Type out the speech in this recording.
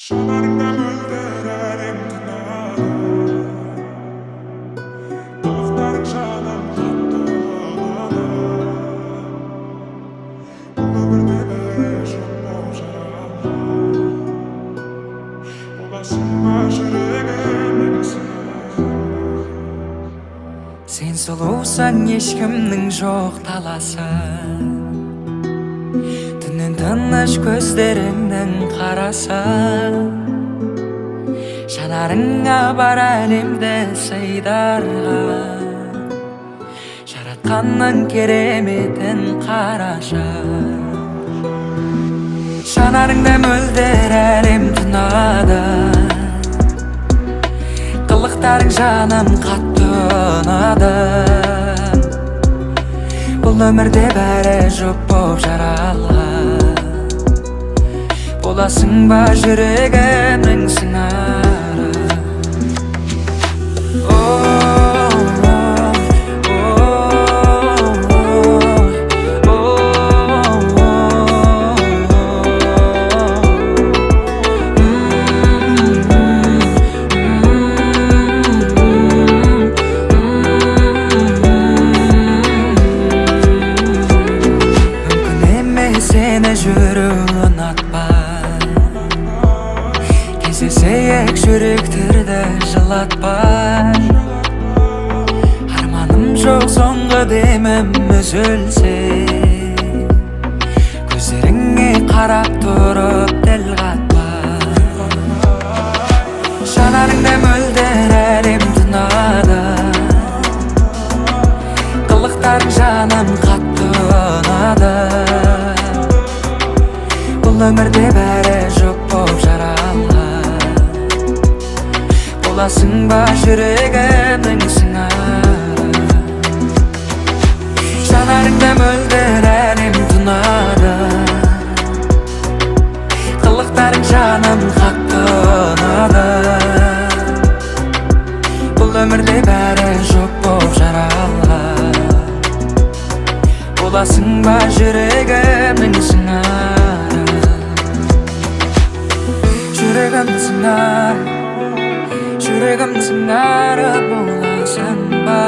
Жанарыңда мөлдір әлем тынады, қылықтарың жаным қатты ұнады. Бұл өмірде бәрі жоқ болып жаралды. Боласың ба жүрегімнің сыңары. Сен сұлусың, ешкімнің жоқ таласы. Түннен тыныш көздеріңнің қарасы. Жанарыңа бар әлемді сыйдарға. Жаратқанның кереметін қарашы. Жанарыңда мөлдір әлем тұнады. Қылықтарың жаным қатты ұнады. Бұл өмірде бәрі жоқ боп жаралған. Боласың ба жүрегімнің сыңары. Сені жүру ұнатпай, кездесейік жүректерді жылатпай. Арманым жоқ соңғы демім үзілсе, көздеріңе қарап тұрып тіл қатпай. Жанарыңда мөлдір әлем тұнады. Қылықтарың жаным қатты ұнады. Бұл өмірде бәрі жоқ боп жаралған. Боласың ба жүрегімнің сыңары. Жанарыңда мөлдір әлем тұнады. Қылықтарың жаным қатты ұнады. Бұл өмірде бәрі жоқ боп жаралған. Боласың ба жүрегімнің сыңары. Жүрегімді сыңары, жүрегімді сыңары боласың ба?